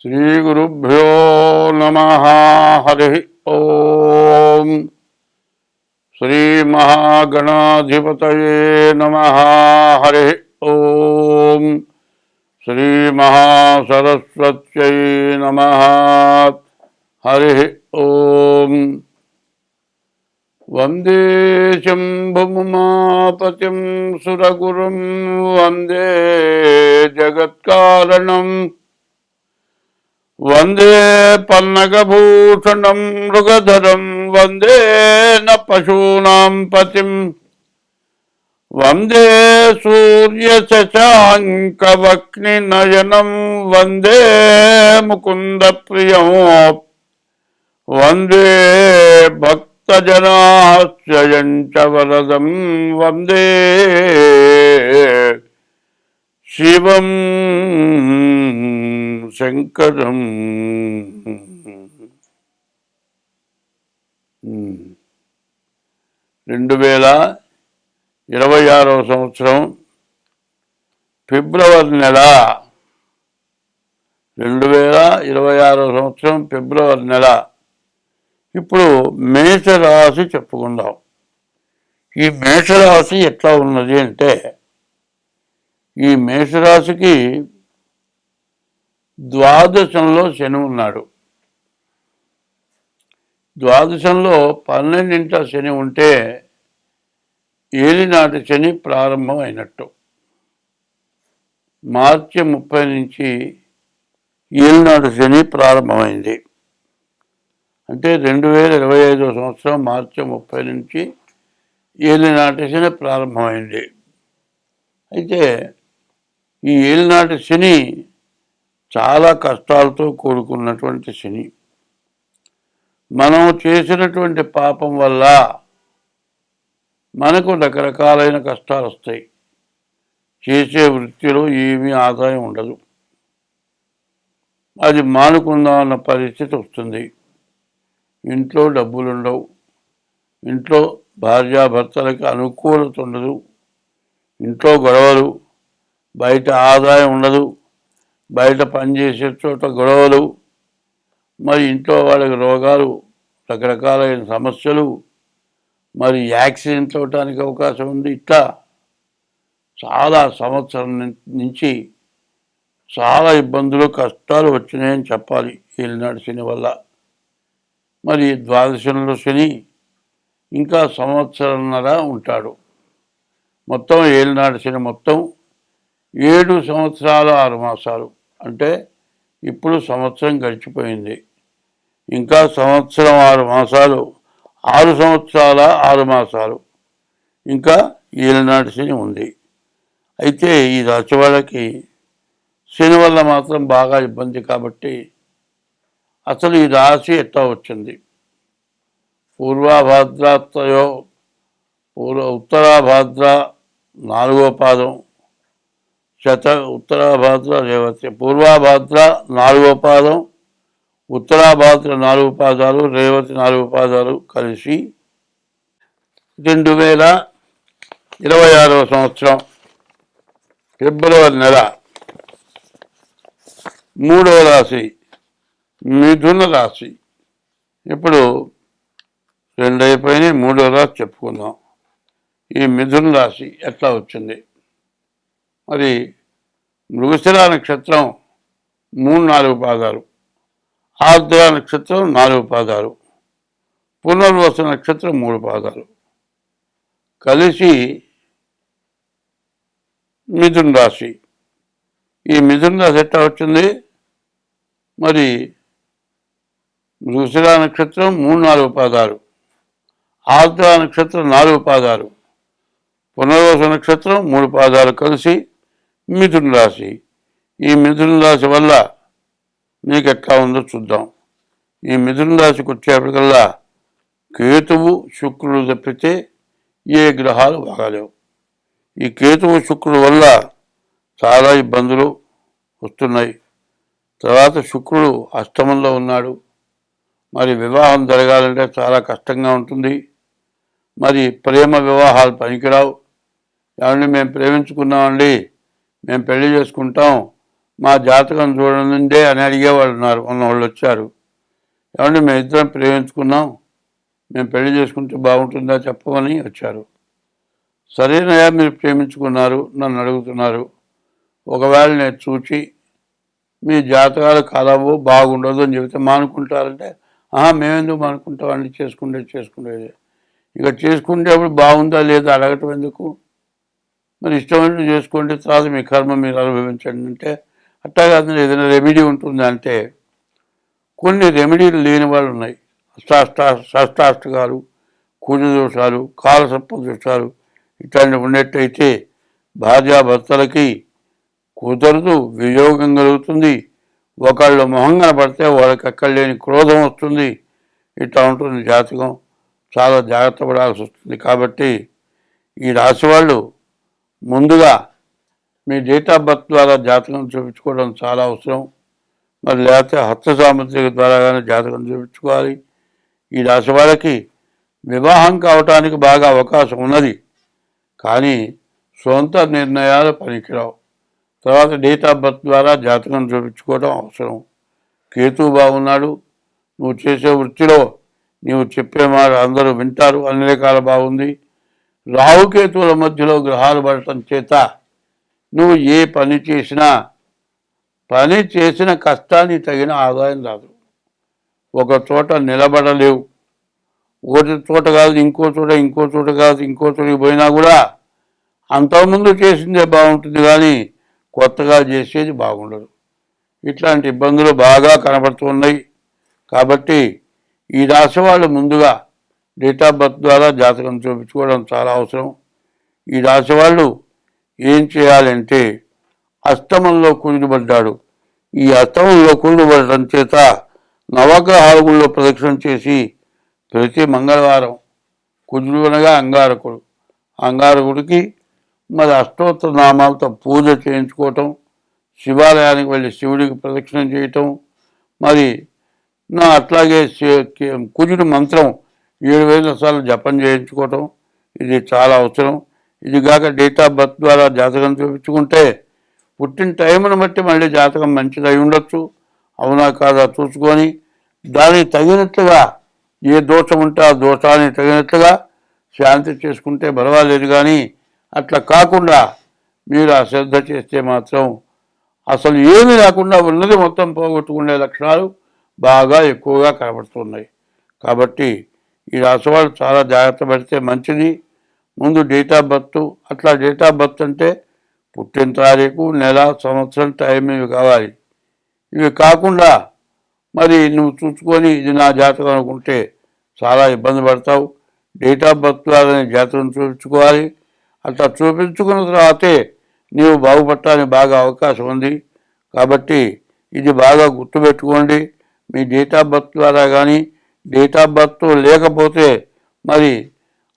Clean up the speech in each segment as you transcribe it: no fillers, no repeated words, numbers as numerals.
శ్రీగురుభ్యో నమః. హరి ఓం. శ్రీమహాగణాధిపతయే నమః. హరి ఓం. శ్రీమహాసరస్వత్యై నమః. హరి ఓం. వందే శంభుముమాపతిం సురగురుం వందే జగత్కారణం వందే పన్నగభూషణం మృగధరం వందే న పశూనాం పతిం వందే సూర్యశశాంకవక్నినయనం వందే ముకుందప్రియం వందే భక్తజనాశ్రయం చ వరదం వందే శివం శంకరం. 2026వ సంవత్సరం ఫిబ్రవరి నెల 2026వ సంవత్సరం ఫిబ్రవరి నెల. ఇప్పుడు మేషరాశి చెప్పుకుందాం. ఈ మేషరాశి ఎట్లా ఉన్నది అంటే, ఈ మేషరాశికి ద్వాదశంలో శని ఉన్నాడు. ద్వాదశంలో 12వ శని ఉంటే ఏలినాటి శని ప్రారంభం అయినట్టు. మార్చి 30 నుంచి ఏలినాటి శని ప్రారంభమైంది. అంటే 2025వ సంవత్సరం మార్చి 30 నుంచి ఏలినాటి శని ప్రారంభమైంది. అయితే ఈ ఏలినాటి శని చాలా కష్టాలతో కూడుకున్నటువంటి శని. మనం చేసినటువంటి పాపం వల్ల మనకు రకరకాలైన కష్టాలు వస్తాయి. చేసే వృత్తిలో ఏమీ ఆదాయం ఉండదు. అది మానుకుందాం అన్న పరిస్థితి వస్తుంది. ఇంట్లో డబ్బులు ఉండవు. ఇంట్లో భార్యాభర్తలకి అనుకూలత ఉండదు. ఇంట్లో గొడవలు, బయట ఆదాయం ఉండదు. బయట పనిచేసే చోట గొడవలు, మరి ఇంట్లో వాళ్ళకి రోగాలు, రకరకాలైన సమస్యలు, మరి యాక్సిడెంట్లు అవటానికి అవకాశం ఉంది. ఇట్లా చాలా సంవత్సరం నుంచి చాలా ఇబ్బందులు, కష్టాలు వచ్చినాయని చెప్పాలి ఏలినాటి శని వల్ల. మరి ద్వాదశంలో శని ఇంకా సంవత్సరంన్నర ఉంటాడు. మొత్తం ఏలినాటి శని మొత్తం 7 సంవత్సరాలు 6 మాసాలు. అంటే ఇప్పుడు సంవత్సరం గడిచిపోయింది. ఇంకా సంవత్సరం 6 మాసాలు, 6 సంవత్సరాల 6 మాసాలు ఇంకా ఏలినాటి శని ఉంది. అయితే ఈ రాశి వాళ్ళకి శని వల్ల మాత్రం బాగా ఇబ్బంది. కాబట్టి అసలు ఈ రాశి ఎట్లా వచ్చింది? ఉత్తరాభాద్ర 4వ పాదం, ఉత్తరాభాద్ర రేవతి, పూర్వాభాద్ర 4వ పాదం, ఉత్తరాభాద్ర 4 పాదాలు, రేవతి 4 పాదాలు కలిసి 2026వ సంవత్సరం ఫిబ్రవరి నెల 3వ రాశి మిథున రాశి. ఇప్పుడు 2 అయిపోయినాయి, 3వ రాశి చెప్పుకుందాం. ఈ మిథున రాశి ఎట్లా వచ్చింది? మరి మృగశిర నక్షత్రం 3-4 పాదాలు, ఆర్ద్ర నక్షత్రం 4 పాదాలు, పునర్వసు నక్షత్రం 3 పాదాలు కలిసి మిథున రాశి. ఈ మిథున రాశి ఎట్లా వచ్చింది? మరి మృగశిర నక్షత్రం 3-4 పాదాలు, ఆర్ద్ర నక్షత్రం 4 పాదాలు, పునర్వసు నక్షత్రం 3 పాదాలు కలిసి మిథున రాశి. ఈ మిథున రాశి వల్ల మీకు ఎట్లా ఉందో చూద్దాం. ఈ మిథున రాశికి వచ్చేప్పటికల్లా కేతువు శుక్రుడు తప్పితే ఏ గ్రహాలు బాగాలేవు. ఈ కేతువు శుక్రుడు వల్ల చాలా ఇబ్బందులు వస్తున్నాయి. తర్వాత శుక్రుడు అష్టమంలో ఉన్నాడు. మరి వివాహం జరగాలంటే చాలా కష్టంగా ఉంటుంది. మరి ప్రేమ వివాహాలు పనికిరావు. ఏమంటే మేము ప్రేమించుకున్నామండి, మేము పెళ్లి చేసుకుంటాం, మా జాతకం చూడండి అని అడిగేవాళ్ళు ఉన్నారు. మొన్న వాళ్ళు వచ్చారు. ఏమంటే మేము ఇద్దరం ప్రేమించుకున్నాం, మేము పెళ్లి చేసుకుంటే బాగుంటుందా చెప్పమని వచ్చారు. సరేనయ్యా, మీరు ప్రేమించుకున్నారు, నన్ను అడుగుతున్నారు. ఒకవేళ నేను చూచి మీ జాతకాలు కలవు, బాగుండదు అని చెబితే మానుకుంటారంటే, మేమెందుకు మానుకుంటామని చేసుకుండేది. ఇక చేసుకునేటప్పుడు బాగుందా లేదా అడగటం ఎందుకు? మరి ఇష్టమైనట్టు చేసుకోండి, తర్వాత మీ కర్మ మీరు అనుభవించండి అంటే, అట్టా కాదు ఏదైనా రెమెడీ ఉంటుంది అంటే కొన్ని రెమెడీలు లేని వాళ్ళు ఉన్నాయి. షష్టాష్టకాలు, కుజ దోషాలు, కాలసర్ప దోషాలు ఇట్లాంటివి ఉన్నట్టయితే భార్యాభర్తలకి కుదరదు, వియోగం కలుగుతుంది. ఒకళ్ళు మొహం కనపడితే వాళ్ళకి అక్కడ లేని క్రోధం వస్తుంది. ఇట్లా ఉంటుంది జాతకం. చాలా జాగ్రత్త పడాల్సి వస్తుంది. కాబట్టి ఈ రాశి వాళ్ళు ముందుగా మీ డేట్ ఆఫ్ బర్త్ ద్వారా జాతకం చూపించుకోవడం చాలా అవసరం. మరి లేకపోతే హస్త సాముద్రిక ద్వారా కానీ జాతకం చూపించుకోవాలి. ఈ రాశి వాళ్ళకి వివాహం కావటానికి బాగా అవకాశం ఉన్నది, కానీ సొంత నిర్ణయాలు పనికిరావు. తర్వాత డేట్ ఆఫ్ బర్త్ ద్వారా జాతకం చూపించుకోవడం అవసరం. కేతు బాగున్నాడు, నువ్వు చేసే వృత్తిలో నీవు చెప్పే మాట అందరూ వింటారు, అన్ని రకాల బాగుంది. రాహుకేతువుల మధ్యలో గ్రహాలు పడటం చేత నువ్వు ఏ పని చేసిన కష్టానికి తగిన ఆదాయం రాదు. ఒక చోట నిలబడలేవు. ఒకటి చోట కాదు ఇంకో చోట కాదు ఇంకో చోటకి పోయినా కూడా అంతకుముందు చేసిందే బాగుంటుంది, కానీ కొత్తగా చేసేది బాగుండదు. ఇట్లాంటి ఇబ్బందులు బాగా కనబడుతున్నాయి. కాబట్టి ఈ రాశి వాళ్ళు ముందుగా డేట్ ఆఫ్ బర్త్ ద్వారా జాతకం చూపించుకోవడం చాలా అవసరం. ఈ రాశి వాళ్ళు ఏం చేయాలంటే, అష్టమంలో కుళ్ళుబడ్డాడు. ఈ అష్టమంలో కుళ్ళుబడటం చేత నవగ్రహాలలో ప్రదక్షిణ చేసి ప్రతి మంగళవారం, కుజుడు అనగా అంగారకుడు, అంగారకుడికి మరి అష్టోత్తర నామాలతో పూజ చేయించుకోవటం, శివాలయానికి వెళ్ళి శివుడికి ప్రదక్షిణ చేయటం, మరి అట్లాగే కుజుడి మంత్రం 7000 సార్లు జపం చేయించుకోవటం, ఇది చాలా అవసరం. ఇది కాక డేట్ ఆఫ్ బర్త్ ద్వారా జాతకం చూపించుకుంటే పుట్టిన టైంను బట్టి మళ్ళీ జాతకం మంచిది అయి ఉండొచ్చు, అవునా కాదా చూసుకొని దానికి తగినట్లుగా ఏ దోషం ఉంటే ఆ దోషానికి తగినట్లుగా శాంతి చేసుకుంటే పర్వాలేదు. కానీ అట్లా కాకుండా మీరు అశ్రద్ధ చేస్తే మాత్రం అసలు ఏమీ లేకుండా ఉన్నది మొత్తం పోగొట్టుకునే లక్షణాలు బాగా ఎక్కువగా కనబడుతున్నాయి. కాబట్టి ఈ రాశివాళ్ళు చాలా జాగ్రత్త పడితే మంచిది. ముందు డేట్ ఆఫ్ బర్త్, అట్లా డేట్ ఆఫ్ బర్త్ అంటే పుట్టిన తారీఖు, నెల, సంవత్సరం, టైం ఇవి కావాలి. ఇవి కాకుండా మరి నువ్వు చూసుకొని ఇది నా జాతకం అనుకుంటే చాలా ఇబ్బంది పడతావు. డేట్ ఆఫ్ బర్త్ ద్వారా జాతకం చూపించుకోవాలి. అట్లా చూపించుకున్న తర్వాతే నీవు బాగుపడటానికి బాగా అవకాశం ఉంది. కాబట్టి ఇది బాగా గుర్తుపెట్టుకోండి. మీ డేట్ ఆఫ్ బర్త్ ద్వారా కానీ, డేట్ ఆఫ్ బర్త్ లేకపోతే మరి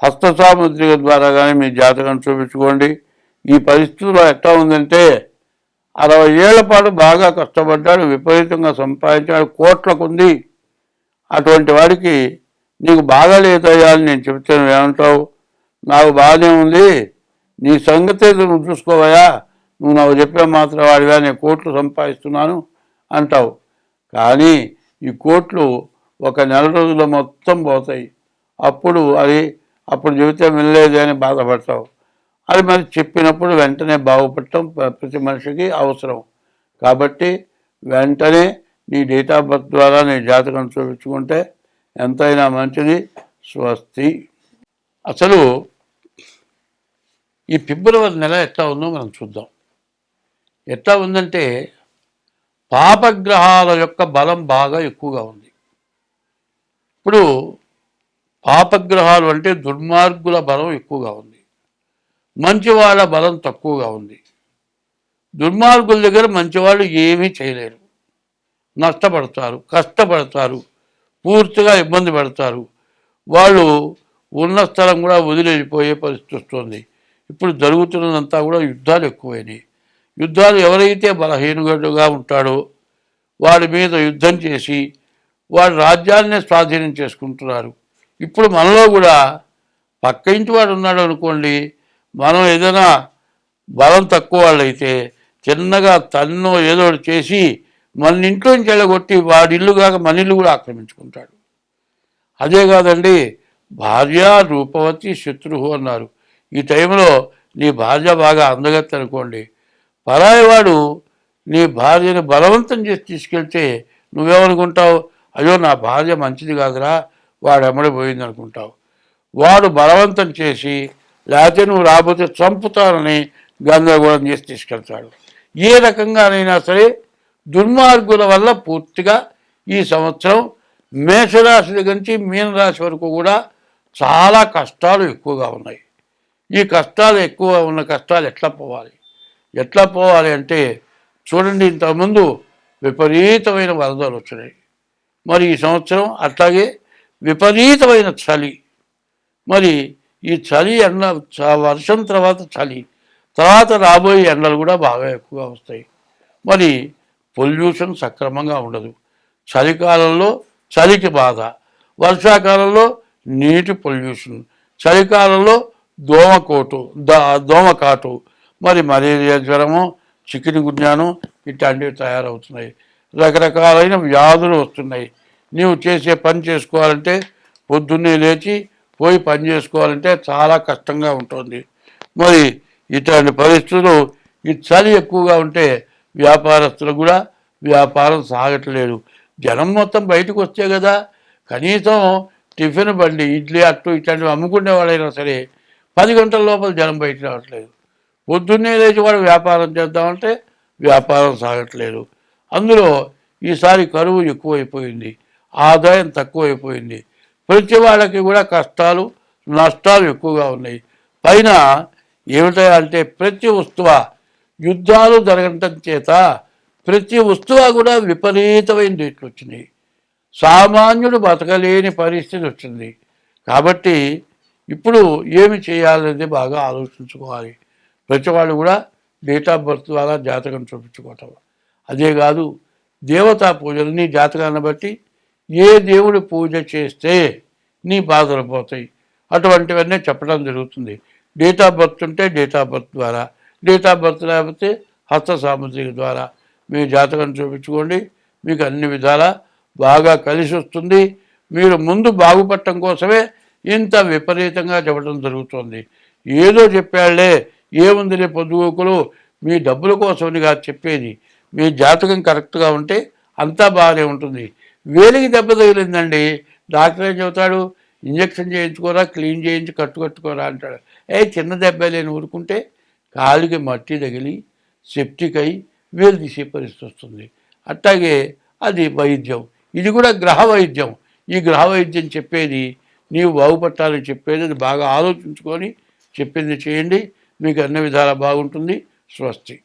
హస్త సాముద్రిక ద్వారా కానీ మీ జాతకం చూపించుకోండి. ఈ పరిస్థితిలో ఎట్లా ఉందంటే 60 ఏళ్ల పాటు బాగా కష్టపడ్డాడు, విపరీతంగా సంపాదించాడు, కోట్లకు ఉంది. అటువంటి వాడికి నీకు బాగాలేదయ్యా అని నేను చెప్తే నువ్వేమంటావు? నాకు బాగానే ఉంది, నీ సంగతే నువ్వు చూసుకోవయా, నువ్వు నాకు చెప్పే మాత్రం వాడిగా నేను కోట్లు సంపాదిస్తున్నాను అంటావు. కానీ ఈ కోట్లు ఒక నెల రోజుల్లో మొత్తం పోతాయి. అప్పుడు చెబితే వినలేదు అని బాధపడతావు. అది మరి చెప్పినప్పుడు వెంటనే బాగుపడటం ప్రతి మనిషికి అవసరం. కాబట్టి వెంటనే నీ డేట్ ఆఫ్ బర్త్ ద్వారా నీ జాతకం చూపించుకుంటే ఎంతైనా మంచిది. స్వస్తి. అసలు ఈ ఫిబ్రవరి నెల ఎట్లా ఉందో మనం చూద్దాం. ఎట్లా ఉందంటే పాపగ్రహాల యొక్క బలం బాగా ఎక్కువగా ఉంది. ఇప్పుడు పాపగ్రహాలు అంటే దుర్మార్గుల బలం ఎక్కువగా ఉంది, మంచివాళ్ళ బలం తక్కువగా ఉంది. దుర్మార్గుల దగ్గర మంచివాళ్ళు ఏమీ చేయలేరు, నష్టపడతారు, కష్టపడతారు, పూర్తిగా ఇబ్బంది పడతారు. వాళ్ళు ఉన్న స్థలం కూడా వదిలిపోయే పరిస్థితి వస్తుంది. ఇప్పుడు జరుగుతున్నదంతా కూడా యుద్ధాలు ఎక్కువైనాయి. యుద్ధాలు ఎవరైతే బలహీనుడుగా ఉంటాడో వాడి మీద యుద్ధం చేసి వాడి రాజ్యాన్నే స్వాధీనం చేసుకుంటున్నారు. ఇప్పుడు మనలో కూడా పక్క ఇంటి వాడు ఉన్నాడు అనుకోండి, మనం ఏదైనా బలం తక్కువ వాళ్ళైతే చిన్నగా తన్నో ఏదో ఒకటి చేసి మన ఇంట్లోంచి వెళ్ళగొట్టి వాడి ఇల్లు కాక మన ఇల్లు కూడా ఆక్రమించుకుంటాడు. అదే కాదండి, భార్య రూపవతి శత్రువు అన్నారు. ఈ టైంలో నీ భార్య బాగా అందగత్తి అనుకోండి, పరాయివాడు నీ భార్యను బలవంతం చేసి తీసుకెళ్తే నువ్వేమనుకుంటావు? అయ్యో నా భార్య మంచిది కాదురా, వాడు ఎమ్మడి పోయింది అనుకుంటావు. వాడు బలవంతం చేసి లేకపోతే నువ్వు రాకపోతే చంపుతానని గందరగోళం చేసి తీసుకెళ్తాడు. ఏ రకంగానైనా సరే దుర్మార్గుల వల్ల పూర్తిగా ఈ సంవత్సరం మేషరాశి దగ్గర నుంచి మీనరాశి వరకు కూడా చాలా కష్టాలు ఎక్కువగా ఉన్నాయి. ఈ కష్టాలు ఎక్కువ ఉన్న కష్టాలు ఎట్లా పోవాలి అంటే చూడండి, ఇంతకుముందు విపరీతమైన వరదలు వచ్చినాయి. మరి ఈ సంవత్సరం అట్లాగే విపరీతమైన చలి. మరి ఈ చలి ఎండ, వర్షం తర్వాత చలి, తర్వాత రాబోయే ఎండలు కూడా బాగా ఎక్కువగా వస్తాయి. మరి పొల్యూషన్ సక్రమంగా ఉండదు. చలికాలంలో చలికి బాధ, వర్షాకాలంలో నీటి పొల్యూషన్, చలికాలంలో దోమకాటు, మరి మలేరియా జ్వరము, చికెన్ గున్యాను ఇట్లాంటివి తయారవుతున్నాయి. రకరకాలైన వ్యాధులు వస్తున్నాయి. నీవు చేసే పని చేసుకోవాలంటే పొద్దున్నే లేచి పోయి పని చేసుకోవాలంటే చాలా కష్టంగా ఉంటుంది. మరి ఇట్లాంటి పరిస్థితులు, ఈ చలి ఎక్కువగా ఉంటే వ్యాపారస్తులు కూడా వ్యాపారం సాగట్లేదు. జనం మొత్తం బయటకు వస్తే కదా కనీసం టిఫిన్ బండి, ఇడ్లీ, అట్టు ఇట్లాంటివి అమ్ముకునే వాళ్ళైనా సరే 10 గంటల లోపల జనం బయట రావట్లేదు. పొద్దున్నే లేచి వాడు వ్యాపారం చేద్దామంటే వ్యాపారం సాగట్లేదు. అందులో ఈసారి కరువు ఎక్కువైపోయింది, ఆదాయం తక్కువైపోయింది. ప్రతి వాళ్ళకి కూడా కష్టాలు నష్టాలు ఎక్కువగా ఉన్నాయి. పైన ఏమిటంటే ప్రతి వస్తువు యుద్ధాలు జరగటం చేత ప్రతి వస్తువు కూడా విపరీతమైన రేట్లు వచ్చినాయి. సామాన్యుడు బతకలేని పరిస్థితి వచ్చింది. కాబట్టి ఇప్పుడు ఏమి చేయాలనేది బాగా ఆలోచించుకోవాలి. ప్రతి వాళ్ళు కూడా డేట్ ఆఫ్ బర్త్ ద్వారా జాతకం చూపించుకోవటం. అదే కాదు, దేవతా పూజలు నీ జాతకాన్ని బట్టి ఏ దేవుడి పూజ చేస్తే నీ బాధలు పోతాయి అటువంటివన్నీ చెప్పడం జరుగుతుంది. డేట్ ఆఫ్ బర్త్ ఉంటే డేట్ ఆఫ్ బర్త్ ద్వారా, డేట్ ఆఫ్ బర్త్ లేకపోతే హస్త సాముద్రిక ద్వారా మీ జాతకం చూపించుకోండి. మీకు అన్ని విధాలా బాగా కలిసి వస్తుంది. మీరు ముందు బాగుపడటం కోసమే ఇంత విపరీతంగా చెప్పడం జరుగుతుంది. ఏదో చెప్పాళ్లే, ఏముందిలే పొద్దుగోకులు, మీ డబ్బుల కోసమని కాదు చెప్పేది. మీ జాతకం కరెక్ట్గా ఉంటే అంతా బాగానే ఉంటుంది. వేలికి దెబ్బ తగిలిందండి, డాక్టర్ ఏం చెబుతాడు? ఇంజక్షన్ చేయించుకోరా, క్లీన్ చేయించి కట్టుకోరా అంటాడు. చిన్న దెబ్బ లేని ఊరుకుంటే కాలికి మట్టి తగిలి సెప్టిక్ అయి వేలు తీసే పరిస్థితి వస్తుంది. అట్లాగే అది వైద్యం, ఇది కూడా గ్రహ వైద్యం. ఈ గ్రహ వైద్యం చెప్పేది నీవు బాగుపట్టాలని చెప్పేది, అది బాగా ఆలోచించుకొని చెప్పింది చేయండి. మీకు అన్ని విధాలా బాగుంటుంది. స్వస్తి.